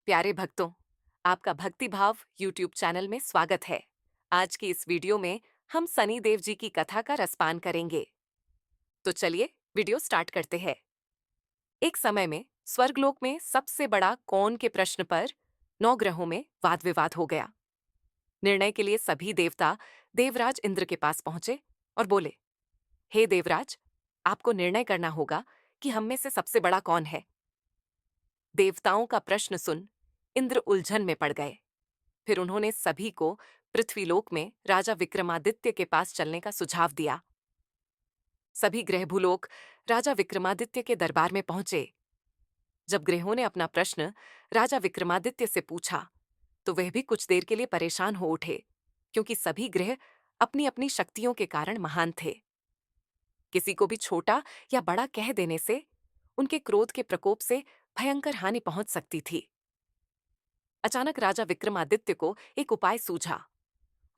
प्यारे भक्तों, आपका भक्ति भाव यूट्यूब चैनल में स्वागत है। आज की इस वीडियो में हम सनी देव जी की कथा का रसपान करेंगे। तो चलिए वीडियो स्टार्ट करते हैं। एक समय में स्वर्गलोक में सबसे बड़ा कौन के प्रश्न पर 9 ग्रहों में वाद विवाद हो गया। निर्णय के लिए सभी देवता देवराज इंद्र के पास पहुंचे और बोले, हे देवराज, आपको निर्णय करना होगा कि हम में से सबसे बड़ा कौन है। देवताओं का प्रश्न सुन इंद्र उलझन में पड़ गए। फिर उन्होंने सभी को पृथ्वीलोक में राजा विक्रमादित्य के पास चलने का सुझाव दिया। सभी ग्रह भूलोक राजा विक्रमादित्य के दरबार में पहुंचे। जब ग्रहों ने अपना प्रश्न राजा विक्रमादित्य से पूछा, तो वह भी कुछ देर के लिए परेशान हो उठे, क्योंकि सभी ग्रह अपनी अपनी शक्तियों के कारण महान थे। किसी को भी छोटा या बड़ा कह देने से उनके क्रोध के प्रकोप से भयंकर हानि पहुंच सकती थी। अचानक राजा विक्रमादित्य को एक उपाय सूझा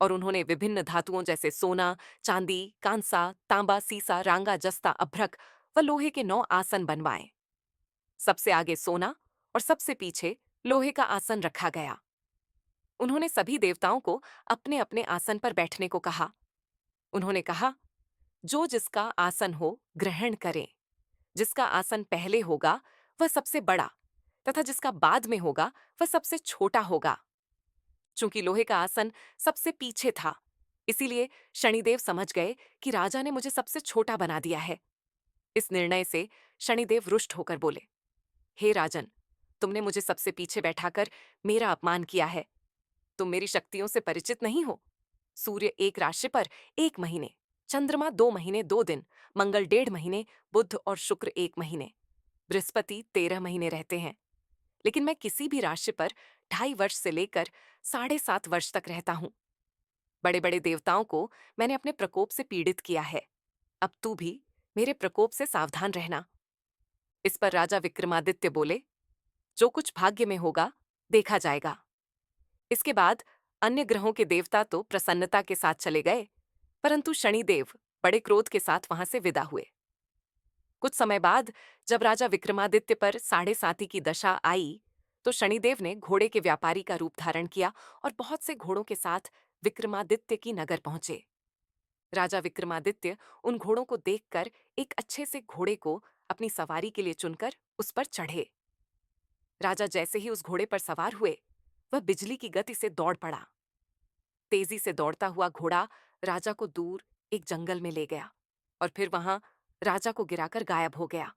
और उन्होंने विभिन्न धातुओं जैसे सोना, चांदी, कांसा, तांबा, सीसा, रांगा, जस्ता, अभ्रक व लोहे के 9 आसन बनवाए। सबसे आगे सोना और सबसे पीछे लोहे का आसन रखा गया। उन्होंने सभी देवताओं को अपने अपने आसन पर बैठने को कहा। उन्होंने कहा, जो जिसका आसन हो ग्रहण करें। जिसका आसन पहले होगा वह सबसे बड़ा तथा जिसका बाद में होगा वह सबसे छोटा होगा। चूंकि लोहे का आसन सबसे पीछे था, इसीलिए शनिदेव समझ गए कि राजा ने मुझे सबसे छोटा बना दिया है। इस निर्णय से शनिदेव रुष्ट होकर बोले, हे राजन, तुमने मुझे सबसे पीछे बैठाकर मेरा अपमान किया है। तुम मेरी शक्तियों से परिचित नहीं हो। सूर्य एक राशि पर 1 महीने, चंद्रमा 2 महीने 2 दिन, मंगल 1.5 महीने, बुध और शुक्र 1 महीने, बृहस्पति 13 महीने रहते हैं। लेकिन मैं किसी भी राशि पर 2.5 वर्ष से लेकर 7.5 वर्ष तक रहता हूं। बड़े बड़े देवताओं को मैंने अपने प्रकोप से पीड़ित किया है। अब तू भी मेरे प्रकोप से सावधान रहना। इस पर राजा विक्रमादित्य बोले, जो कुछ भाग्य में होगा देखा जाएगा। इसके बाद अन्य ग्रहों के देवता तो प्रसन्नता के साथ चले गए, परंतु शनिदेव बड़े क्रोध के साथ वहां से विदा हुए। कुछ समय बाद जब राजा विक्रमादित्य पर 7.5 की दशा आई, तो शनिदेव ने घोड़े के व्यापारी का रूप धारण किया और बहुत से घोड़ों के साथ विक्रमादित्य की नगर पहुंचे। राजा विक्रमादित्य उन घोड़ों को देखकर एक अच्छे से घोड़े को अपनी सवारी के लिए चुनकर उस पर चढ़े। राजा जैसे ही उस घोड़े पर सवार हुए, वह बिजली की गति से दौड़ पड़ा। तेजी से दौड़ता हुआ घोड़ा राजा को दूर एक जंगल में ले गया और फिर वहां राजा को गिराकर गायब हो गया।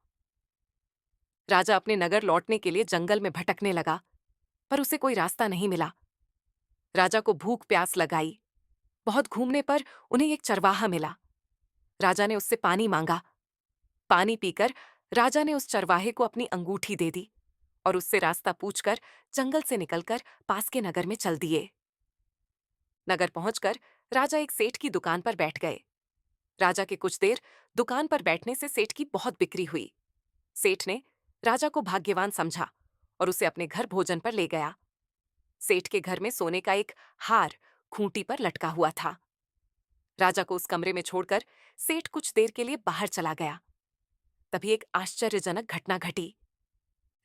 राजा अपने नगर लौटने के लिए जंगल में भटकने लगा, पर उसे कोई रास्ता नहीं मिला। राजा को भूख प्यास लगाई। बहुत घूमने पर उन्हें एक चरवाहा मिला। राजा ने उससे पानी मांगा। पानी पीकर राजा ने उस चरवाहे को अपनी अंगूठी दे दी और उससे रास्ता पूछकर जंगल से निकलकर पास के नगर में चल दिए। नगर पहुंचकर राजा एक सेठ की दुकान पर बैठ गए। राजा के कुछ देर दुकान पर बैठने से सेठ की बहुत बिक्री हुई। सेठ ने राजा को भाग्यवान समझा और उसे अपने घर भोजन पर ले गया। सेठ के घर में सोने का एक हार खूंटी पर लटका हुआ था। राजा को उस कमरे में छोड़कर सेठ कुछ देर के लिए बाहर चला गया। तभी एक आश्चर्यजनक घटना घटी।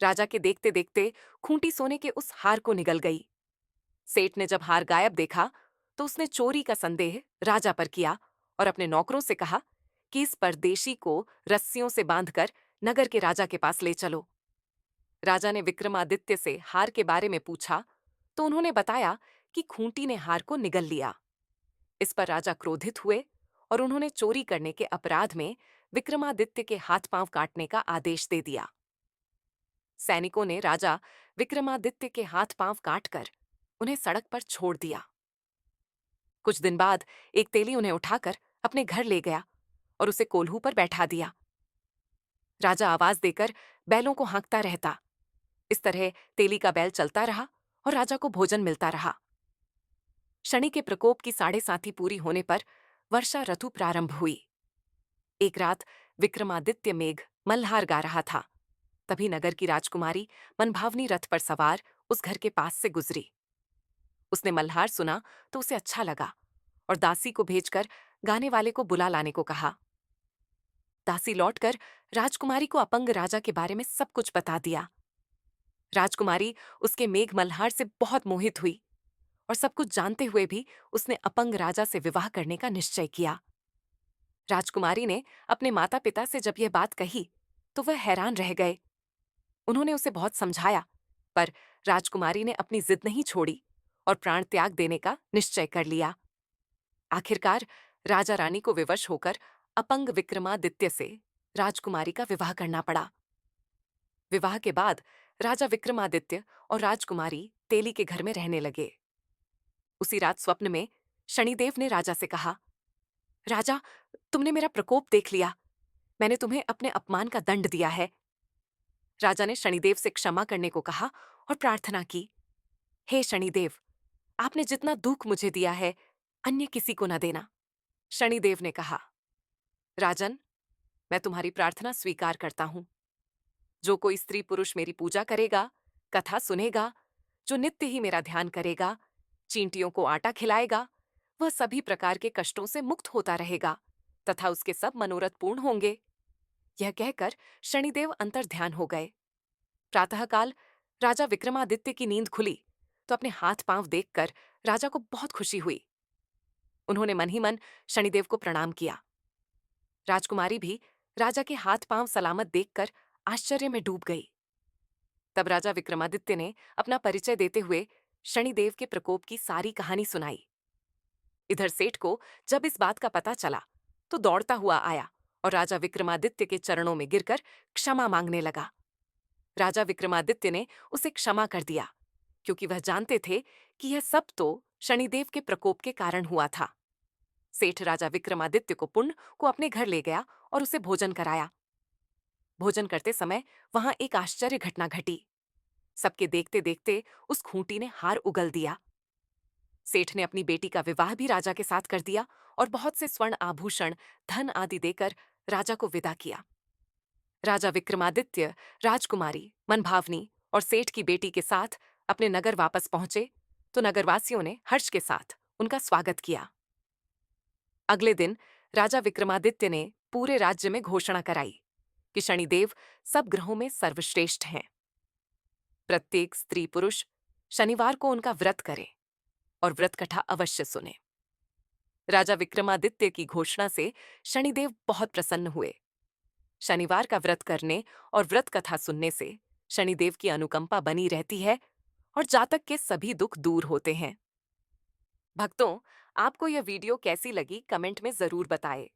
राजा के देखते देखते खूंटी सोने के उस हार को निगल गई। सेठ ने जब हार गायब देखा, तो उसने चोरी का संदेह राजा पर किया और अपने नौकरों से कहा कि इस परदेशी को रस्सियों से बांधकर नगर के राजा के पास ले चलो। राजा ने विक्रमादित्य से हार के बारे में पूछा, तो उन्होंने बताया कि खूंटी ने हार को निगल लिया। इस पर राजा क्रोधित हुए और उन्होंने चोरी करने के अपराध में विक्रमादित्य के हाथ पांव काटने का आदेश दे दिया। सैनिकों ने राजा विक्रमादित्य के हाथ पांव काटकर उन्हें सड़क पर छोड़ दिया। कुछ दिन बाद एक तेली उन्हें उठाकर अपने घर ले गया और उसे कोल्हू पर बैठा दिया। राजा आवाज देकर बैलों को हाँकता रहता। इस तरह तेली का बैल चलता रहा और राजा को भोजन मिलता रहा। शनि के प्रकोप की 7.5 पूरी होने पर वर्षा ऋतु प्रारंभ हुई। एक रात विक्रमादित्य मेघ मल्हार गा रहा था। तभी नगर की राजकुमारी मनभावनी रथ पर सवार उस घर के पास से गुजरी। उसने मल्हार सुना तो उसे अच्छा लगा और दासी को भेजकर गाने वाले को बुला लाने को कहा। दासी लौटकर राजकुमारी को अपंग राजा के बारे में सब कुछ बता दिया। राजकुमारी उसके मेघ मल्हार से बहुत मोहित हुई और सब कुछ जानते हुए भी उसने अपंग राजा से विवाह करने का निश्चय किया। राजकुमारी ने अपने माता पिता से जब यह बात कही तो वह हैरान रह गए। उन्होंने उसे बहुत समझाया, पर राजकुमारी ने अपनी जिद नहीं छोड़ी और प्राण त्याग देने का निश्चय कर लिया। आखिरकार राजा रानी को विवश होकर अपंग विक्रमादित्य से राजकुमारी का विवाह करना पड़ा। विवाह के बाद राजा विक्रमादित्य और राजकुमारी तेली के घर में रहने लगे। उसी रात स्वप्न में शनिदेव ने राजा से कहा, राजा, तुमने मेरा प्रकोप देख लिया। मैंने तुम्हें अपने अपमान का दंड दिया है। राजा ने शनिदेव से क्षमा करने को कहा और प्रार्थना की, हे शनिदेव, आपने जितना दुख मुझे दिया है, अन्य किसी को न देना। शनिदेव ने कहा, राजन, मैं तुम्हारी प्रार्थना स्वीकार करता हूं। जो कोई स्त्री पुरुष मेरी पूजा करेगा, कथा सुनेगा, जो नित्य ही मेरा ध्यान करेगा, चींटियों को आटा खिलाएगा, वह सभी प्रकार के कष्टों से मुक्त होता रहेगा तथा उसके सब मनोरथ पूर्ण होंगे। यह कहकर शनिदेव अंतर्ध्यान हो गए। प्रातःकाल राजा विक्रमादित्य की नींद खुली तो अपने हाथ पांव देखकर राजा को बहुत खुशी हुई। उन्होंने मन ही मन शनिदेव को प्रणाम किया। राजकुमारी भी राजा के हाथ पांव सलामत देखकर आश्चर्य में डूब गई। तब राजा विक्रमादित्य ने अपना परिचय देते हुए शनिदेव के प्रकोप की सारी कहानी सुनाई। इधर सेठ को जब इस बात का पता चला तो दौड़ता हुआ आया और राजा विक्रमादित्य के चरणों में गिरकर क्षमा मांगने लगा। राजा विक्रमादित्य ने उसे क्षमा कर दिया, क्योंकि वह जानते थे कि यह सब तो शनिदेव के प्रकोप के कारण हुआ था। सेठ राजा विक्रमादित्य को पुण्य को अपने घर ले गया और उसे भोजन कराया। भोजन करते समय वहां एक आश्चर्य घटना घटी। सबके देखते देखते उस खूंटी ने हार उगल दिया। सेठ ने अपनी बेटी का विवाह भी राजा के साथ कर दिया और बहुत से स्वर्ण आभूषण, धन आदि देकर राजा को विदा किया। राजा विक्रमादित्य, राजकुमारी, मनभावनी और सेठ की बेटी के साथ अपने नगर वापस पहुंचे तो नगरवासियों ने हर्ष के साथ उनका स्वागत किया। अगले दिन राजा विक्रमादित्य ने पूरे राज्य में घोषणा कराई कि शनिदेव सब ग्रहों में सर्वश्रेष्ठ हैं। प्रत्येक स्त्री पुरुष शनिवार को उनका व्रत करे और व्रत कथा अवश्य सुने। राजा विक्रमादित्य की घोषणा से शनिदेव बहुत प्रसन्न हुए। शनिवार का व्रत करने और व्रत कथा सुनने से शनिदेव की अनुकंपा बनी रहती है और जातक के सभी दुख दूर होते हैं। भक्तों, आपको यह वीडियो कैसी लगी कमेंट में जरूर बताएं।